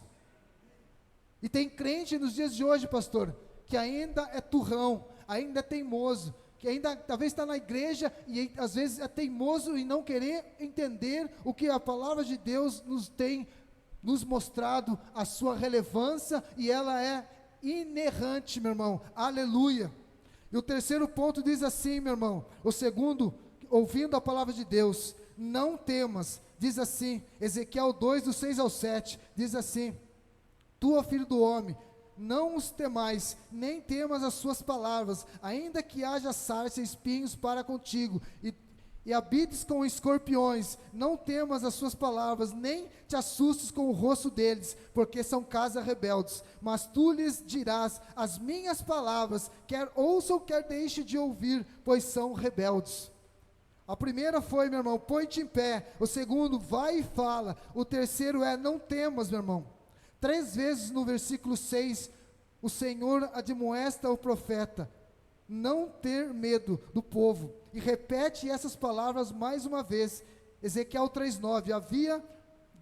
E tem crente nos dias de hoje, pastor, que ainda é turrão, ainda é teimoso, que ainda talvez está na igreja e às vezes é teimoso em não querer entender o que a palavra de Deus nos tem nos mostrado, a sua relevância, e ela é inerrante, meu irmão, aleluia. E o terceiro ponto diz assim, meu irmão, o segundo, ouvindo a palavra de Deus, não temas, diz assim, Ezequiel 2, do 6 ao 7, diz assim, tu, ó filho do homem, não os temais, nem temas as suas palavras, ainda que haja sarça e espinhos para contigo, e habites com escorpiões, não temas as suas palavras, nem te assustes com o rosto deles, porque são casa rebeldes, mas tu lhes dirás as minhas palavras, quer ouçam, quer deixe de ouvir, pois são rebeldes. A primeira foi, meu irmão, põe-te em pé. O segundo, vai e fala. O terceiro é, não temas, meu irmão. 3 vezes no versículo 6, o Senhor admoesta o profeta, não ter medo do povo, e repete essas palavras mais uma vez. Ezequiel 3,9, havia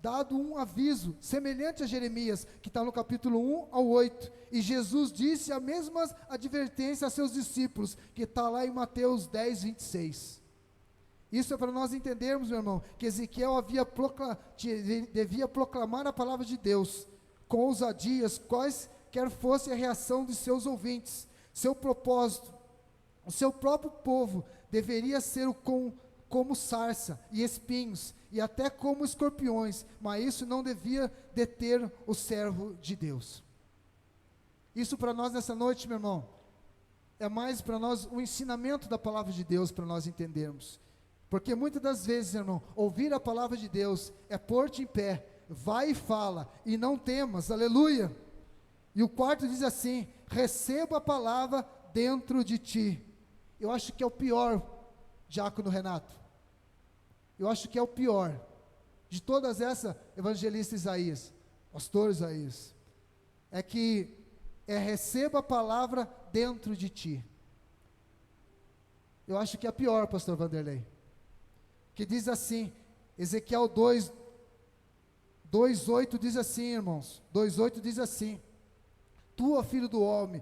dado um aviso, semelhante a Jeremias, que está no capítulo 1 ao 8, e Jesus disse a mesma advertência a seus discípulos, que está lá em Mateus 10, 26, isso é para nós entendermos, meu irmão, que Ezequiel devia proclamar a palavra de Deus, com ousadias, quaisquer fosse a reação de seus ouvintes. Seu propósito, o seu próprio povo deveria ser como sarça e espinhos, e até como escorpiões, mas isso não devia deter o servo de Deus. Isso para nós nessa noite, meu irmão, é mais para nós um ensinamento da palavra de Deus, para nós entendermos, porque muitas das vezes, irmão, ouvir a palavra de Deus é pôr-te em pé, vai e fala, e não temas, aleluia. E o quarto diz assim, receba a palavra dentro de ti. Eu acho que é o pior, diácono Renato, eu acho que é o pior, de todas essas, evangelista Isaías, pastor Isaías, receba a palavra dentro de ti. Eu acho que é a pior, pastor Vanderlei, que diz assim, Ezequiel 2:8 diz assim, irmãos, 2:8 diz assim, tu, ó filho do homem,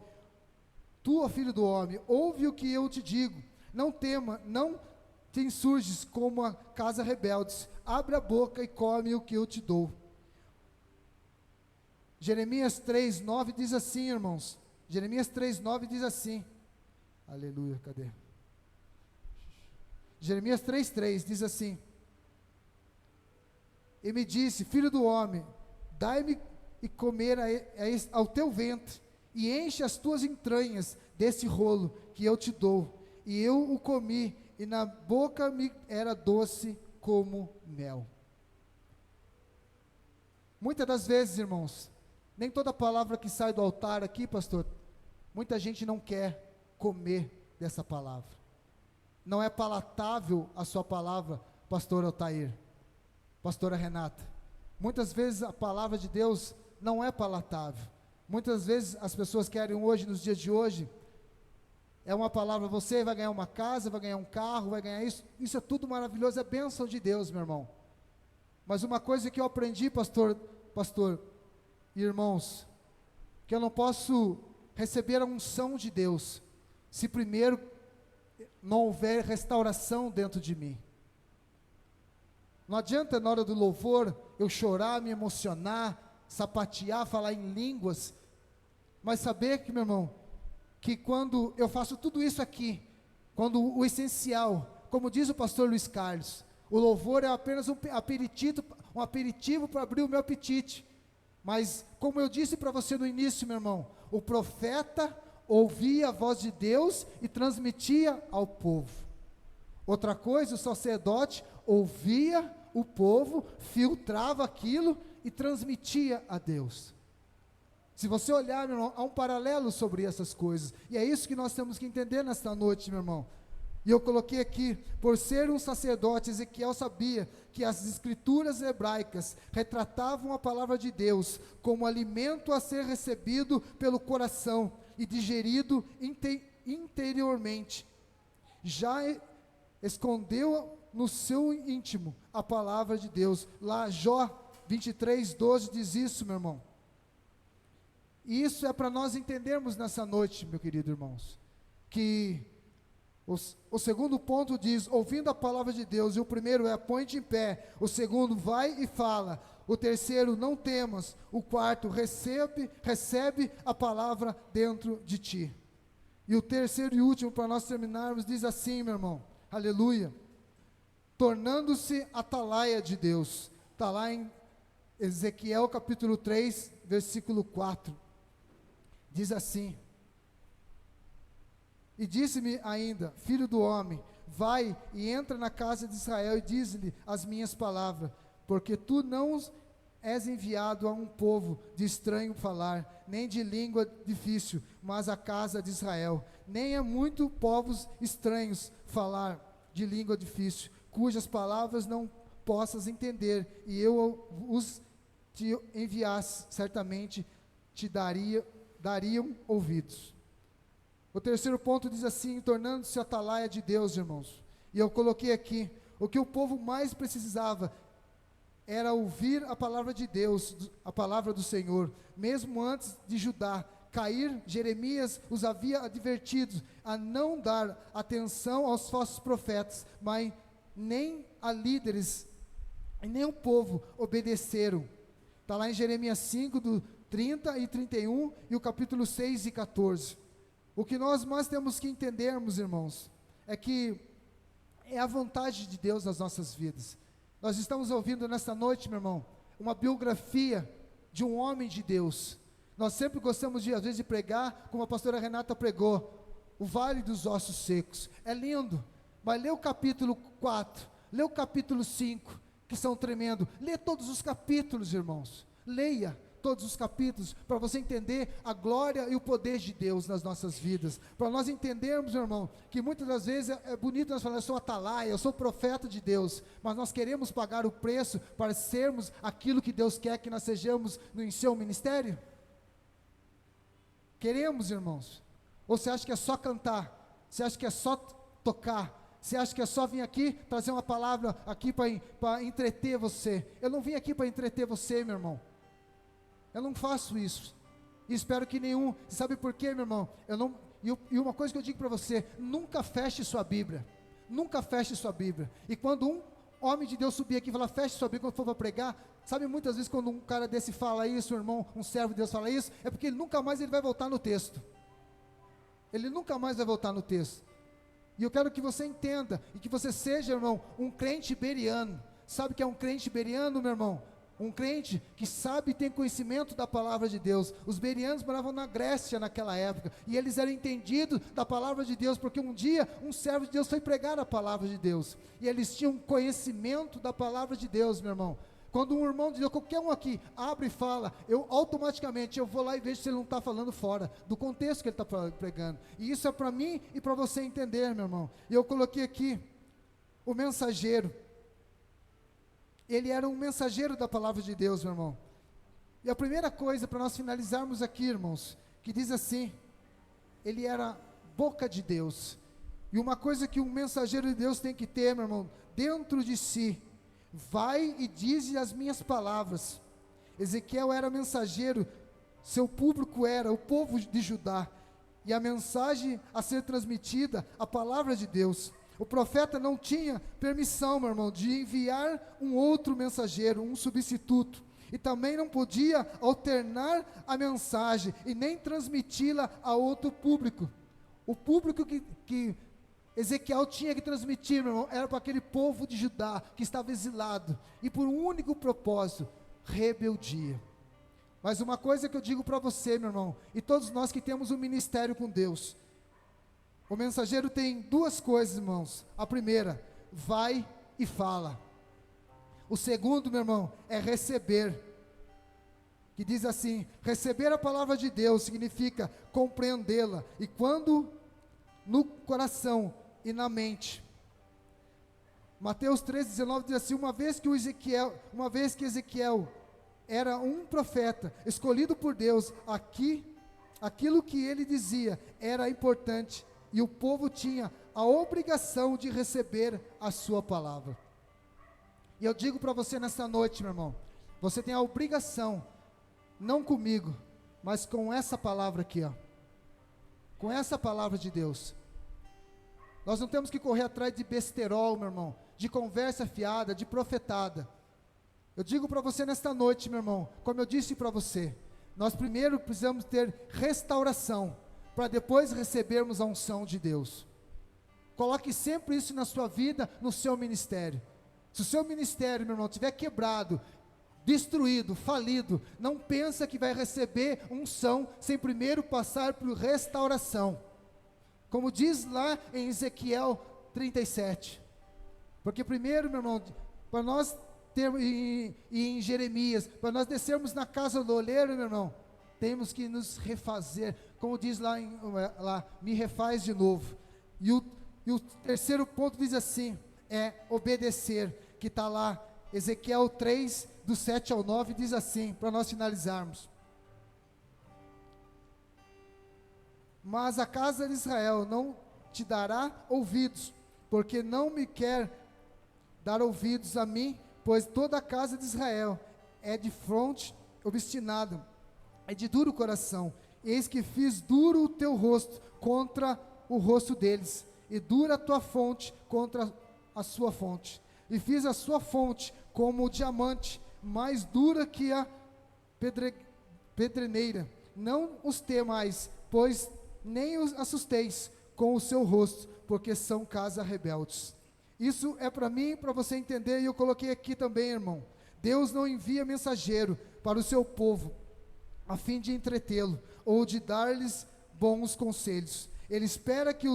ouve o que eu te digo, não tema, não te insurges como a casa rebeldes, abre a boca e come o que eu te dou. Jeremias 3:9 diz assim, irmãos, Jeremias 3:9 diz assim, aleluia, cadê? Jeremias 3:3 diz assim, e me disse, filho do homem, dai-me e comer ao teu ventre, e enche as tuas entranhas desse rolo que eu te dou, e eu o comi, e na boca me era doce como mel. Muitas das vezes, irmãos, nem toda palavra que sai do altar aqui, pastor, muita gente não quer comer dessa palavra, não é palatável a sua palavra, pastor Altair, pastora Renata, muitas vezes a palavra de Deus não é palatável, muitas vezes as pessoas querem hoje, nos dias de hoje, é uma palavra, você vai ganhar uma casa, vai ganhar um carro, vai ganhar isso é tudo maravilhoso, é bênção de Deus, meu irmão, mas uma coisa que eu aprendi, pastor e irmãos, que eu não posso receber a unção de Deus, se primeiro não houver restauração dentro de mim. Não adianta na hora do louvor, eu chorar, me emocionar, sapatear, falar em línguas, mas saber que, meu irmão, que quando eu faço tudo isso aqui, quando o essencial, como diz o pastor Luiz Carlos, o louvor é apenas um aperitivo para abrir o meu apetite, mas como eu disse para você no início, meu irmão, o profeta ouvia a voz de Deus e transmitia ao povo. Outra coisa, o sacerdote ouvia o povo, filtrava aquilo e transmitia a Deus. Se você olhar, meu irmão, há um paralelo sobre essas coisas, e é isso que nós temos que entender nesta noite, meu irmão. E eu coloquei aqui, por ser um sacerdote, Ezequiel sabia que as escrituras hebraicas retratavam a palavra de Deus como alimento a ser recebido pelo coração e digerido interiormente. Já escondeu no seu íntimo a palavra de Deus. Lá Jó 23:12 diz isso, meu irmão. E isso é para nós entendermos nessa noite, meu querido irmãos, que o segundo ponto diz, ouvindo a palavra de Deus, e o primeiro é, põe-te em pé, o segundo, vai e fala, o terceiro, não temas, o quarto, recebe a palavra dentro de ti. E o terceiro e último, para nós terminarmos, diz assim, meu irmão, aleluia, tornando-se atalaia de Deus, está lá em Ezequiel capítulo 3, versículo 4, diz assim, e disse-me ainda, filho do homem, vai e entra na casa de Israel e diz-lhe as minhas palavras, porque tu não és enviado a um povo de estranho falar, nem de língua difícil, mas a casa de Israel, nem a muito povos estranhos falar de língua difícil, cujas palavras não possas entender, e eu os te enviasse, certamente te dariam ouvidos. O terceiro ponto diz assim, tornando-se atalaia de Deus, irmãos. E eu coloquei aqui, o que o povo mais precisava era ouvir a palavra de Deus, a palavra do Senhor. Mesmo antes de Judá cair, Jeremias os havia advertido a não dar atenção aos falsos profetas, mas nem a líderes, e nem o povo obedeceram. Está lá em Jeremias 5, do 30 e 31, e o capítulo 6 e 14. O que nós mais temos que entendermos, irmãos, é que é a vontade de Deus nas nossas vidas. Nós estamos ouvindo nesta noite, meu irmão, uma biografia de um homem de Deus. Nós sempre gostamos de, às vezes, de pregar, como a pastora Renata pregou, o Vale dos Ossos Secos. É lindo, mas lê o capítulo 4, lê o capítulo 5, que são tremendos. Lê todos os capítulos, irmãos. Leia todos os capítulos, para você entender a glória e o poder de Deus nas nossas vidas, para nós entendermos, meu irmão, que muitas das vezes é bonito nós falarmos, eu sou atalaia, eu sou profeta de Deus, mas nós queremos pagar o preço para sermos aquilo que Deus quer que nós sejamos em seu ministério? Queremos, irmãos? Ou você acha que é só cantar? Você acha que é só tocar? Você acha que é só vir aqui, trazer uma palavra aqui para entreter você? Eu não vim aqui para entreter você, meu irmão. Eu não faço isso, e espero que nenhum, sabe por quê, meu irmão? E uma coisa que eu digo para você, nunca feche sua Bíblia, e quando um homem de Deus subir aqui e falar, feche sua Bíblia, quando for para pregar, sabe muitas vezes quando um cara desse fala isso, um irmão, um servo de Deus fala isso, é porque ele nunca mais vai voltar no texto, e eu quero que você entenda, e que você seja, irmão, um crente beriano. Sabe o que é um crente beriano, meu irmão? Um crente que sabe e tem conhecimento da palavra de Deus. Os berianos moravam na Grécia naquela época, e eles eram entendidos da palavra de Deus, porque um dia um servo de Deus foi pregar a palavra de Deus, e eles tinham conhecimento da palavra de Deus, meu irmão. Quando um irmão de Deus, qualquer um aqui, abre e fala, automaticamente eu vou lá e vejo se ele não está falando fora do contexto que ele está pregando, e isso é para mim e para você entender, meu irmão. E eu coloquei aqui, o mensageiro. Ele era um mensageiro da palavra de Deus, meu irmão. E a primeira coisa, para nós finalizarmos aqui, irmãos, que diz assim, ele era boca de Deus. E uma coisa que um mensageiro de Deus tem que ter, meu irmão, dentro de si, vai e diz as minhas palavras. Ezequiel era mensageiro, seu público era o povo de Judá, e a mensagem a ser transmitida, a palavra de Deus. O profeta não tinha permissão, meu irmão, de enviar um outro mensageiro, um substituto, e também não podia alternar a mensagem, e nem transmiti-la a outro público. O público que Ezequiel tinha que transmitir, meu irmão, era para aquele povo de Judá, que estava exilado, e por um único propósito, rebeldia. Mas uma coisa que eu digo para você, meu irmão, e todos nós que temos um ministério com Deus, o mensageiro tem duas coisas, irmãos. A primeira, vai e fala. O segundo, meu irmão, é receber. Que diz assim, receber a palavra de Deus significa compreendê-la. E quando no coração e na mente. Mateus 13:19 diz assim: uma vez que Ezequiel era um profeta, escolhido por Deus, aquilo que ele dizia era importante, e o povo tinha a obrigação de receber a sua palavra. E eu digo para você nessa noite, meu irmão, você tem a obrigação, não comigo, mas com essa palavra aqui, ó, com essa palavra de Deus. Nós não temos que correr atrás de besterol, meu irmão, de conversa fiada, de profetada. Eu digo para você nesta noite, meu irmão, como eu disse para você, nós primeiro precisamos ter restauração, para depois recebermos a unção de Deus. Coloque sempre isso na sua vida, no seu ministério. Se o seu ministério, meu irmão, estiver quebrado, destruído, falido, não pensa que vai receber unção sem primeiro passar por restauração. Como diz lá em Ezequiel 37. Porque primeiro, meu irmão, para nós termos, e em Jeremias, para nós descermos na casa do oleiro, meu irmão, temos que nos refazer. Como diz lá, me refaz de novo. E o terceiro ponto diz assim, é obedecer, que está lá, Ezequiel 3, do 7 ao 9, diz assim, para nós finalizarmos. Mas a casa de Israel não te dará ouvidos, porque não me quer dar ouvidos a mim, pois toda a casa de Israel é de fronte obstinada, é de duro coração. Eis que fiz duro o teu rosto contra o rosto deles, e dura a tua fonte contra a sua fonte. E fiz a sua fonte como o diamante, mais dura que a pedreneira. Não os temais, pois nem os assusteis com o seu rosto, porque são casa rebeldes. Isso é para mim, para você entender, e eu coloquei aqui também, irmão. Deus não envia mensageiro para o seu povo, a fim de entretê-lo, ou de dar-lhes bons conselhos. Ele espera que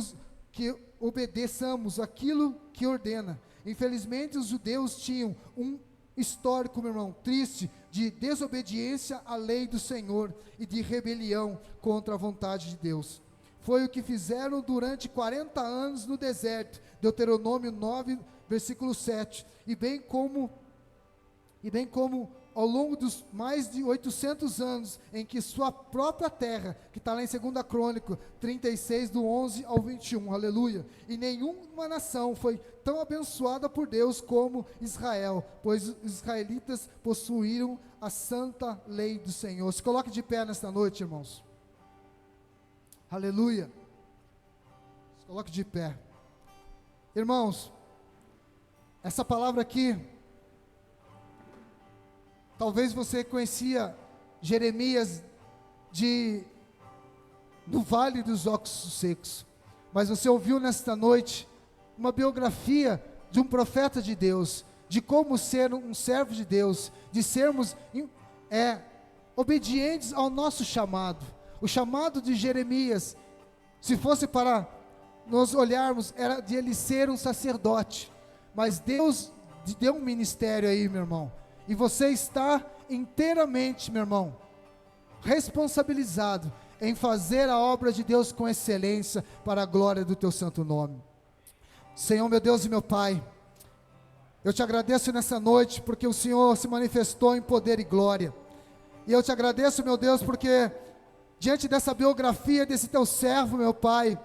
obedeçamos aquilo que ordena. Infelizmente, os judeus tinham um histórico, meu irmão, triste, de desobediência à lei do Senhor e de rebelião contra a vontade de Deus. Foi o que fizeram durante 40 anos no deserto, Deuteronômio 9, versículo 7, e bem como ao longo dos mais de 800 anos, em que sua própria terra, que está lá em 2 Crônico 36, do 11 ao 21, aleluia, e nenhuma nação foi tão abençoada por Deus como Israel, pois os israelitas possuíram a santa lei do Senhor. Se coloque de pé nesta noite, irmãos, aleluia, se coloque de pé, irmãos, essa palavra aqui, talvez você conhecia Jeremias do Vale dos Ossos Secos, mas você ouviu nesta noite uma biografia de um profeta de Deus, de como ser um servo de Deus, de sermos obedientes ao nosso chamado. O chamado de Jeremias, se fosse para nós olharmos, era de ele ser um sacerdote, mas Deus deu um ministério aí, meu irmão. E você está inteiramente, meu irmão, responsabilizado em fazer a obra de Deus com excelência para a glória do teu santo nome. Senhor, meu Deus e meu Pai, eu te agradeço nessa noite porque o Senhor se manifestou em poder e glória. E eu te agradeço, meu Deus, porque diante dessa biografia desse teu servo, meu Pai,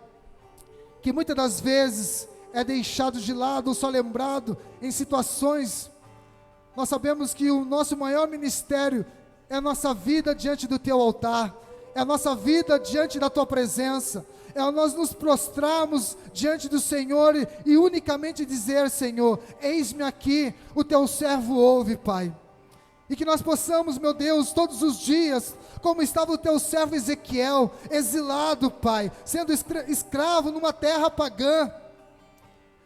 que muitas das vezes é deixado de lado ou só lembrado em situações. Nós sabemos que o nosso maior ministério é a nossa vida diante do teu altar, é a nossa vida diante da tua presença, é nós nos prostrarmos diante do Senhor e unicamente dizer: Senhor, eis-me aqui, o teu servo ouve, Pai. E que nós possamos, meu Deus, todos os dias, como estava o teu servo Ezequiel, exilado, Pai, sendo escravo numa terra pagã,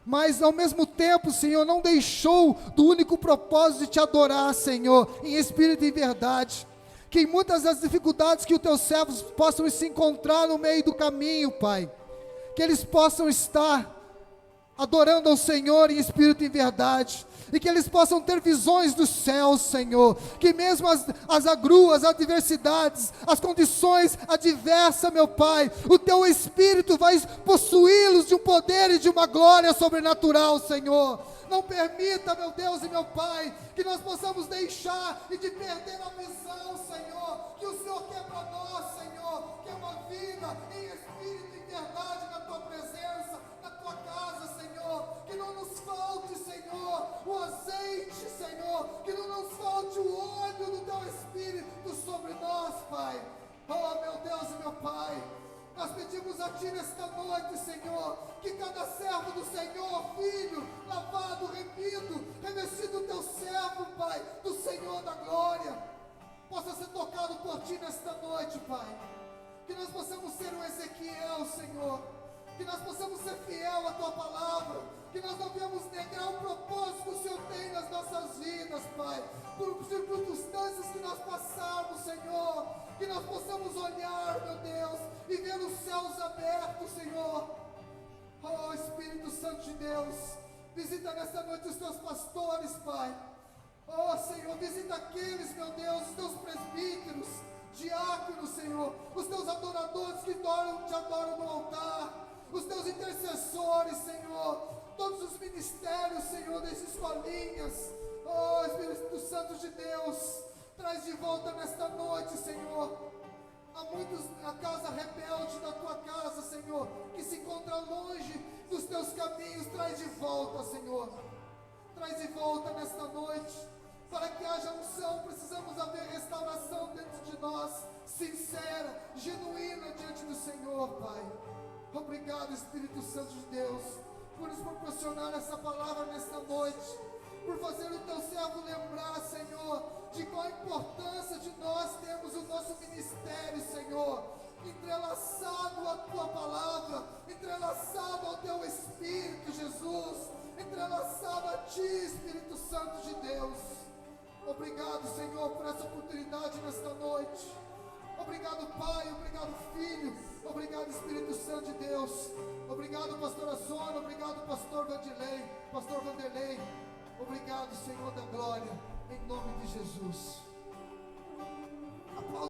mas ao mesmo tempo, Senhor, não deixou do único propósito de te adorar, Senhor, em espírito e verdade. Que em muitas das dificuldades que os teus servos possam se encontrar no meio do caminho, Pai, que eles possam estar adorando ao Senhor em espírito e em verdade, e que eles possam ter visões dos céus, Senhor, que mesmo as agruas, as adversidades, as condições adversas, meu Pai, o Teu Espírito vai possuí-los de um poder e de uma glória sobrenatural, Senhor. Não permita, meu Deus e meu Pai, que nós possamos deixar e de perder a visão, Senhor, que o Senhor quer para nós, Senhor, que é uma vida em espírito e verdade na Tua presença, na Tua casa, Senhor, que não nos falte, Senhor, o azeite, Senhor, que não nos falte o óleo do Teu Espírito sobre nós, Pai. Oh, meu Deus e meu Pai, nós pedimos a Ti nesta noite, Senhor, que cada servo do Senhor, filho, lavado, remido, revestido do Teu servo, Pai, do Senhor da glória, possa ser tocado por Ti nesta noite, Pai. Que nós possamos ser um Ezequiel, Senhor, que nós possamos ser fiel à Tua palavra, que nós não venhamos negar o propósito que o Senhor tem nas nossas vidas, Pai, por circunstâncias que nós passarmos, Senhor, que nós possamos olhar, meu Deus, e ver os céus abertos, Senhor. Oh, Espírito Santo de Deus, visita nesta noite os Teus pastores, Pai. Oh, Senhor, visita aqueles, meu Deus, os Teus presbíteros, diáconos, Senhor, os Teus adoradores que te adoram no altar, os Teus intercessores, Senhor, todos os ministérios, Senhor, das escolinhas. Oh, Espírito Santo de Deus, traz de volta nesta noite, Senhor. Há muitos na casa rebelde da Tua casa, Senhor, que se encontra longe dos Teus caminhos. Traz de volta, Senhor. Traz de volta nesta noite. Para que haja unção, precisamos haver restauração dentro de nós, sincera, genuína diante do Senhor, Pai. Obrigado, Espírito Santo de Deus, por nos proporcionar essa palavra nesta noite, por fazer o Teu servo lembrar, Senhor, de qual a importância de nós termos o nosso ministério, Senhor, entrelaçado à Tua palavra, entrelaçado ao Teu Espírito, Jesus, entrelaçado a Ti, Espírito Santo de Deus. Obrigado, Senhor, por essa oportunidade nesta noite. Obrigado, Pai, obrigado, Filho, obrigado, Espírito Santo de Deus. Obrigado, pastora Sônia, obrigado, pastor Vanderlei. Obrigado, Senhor da glória, em nome de Jesus.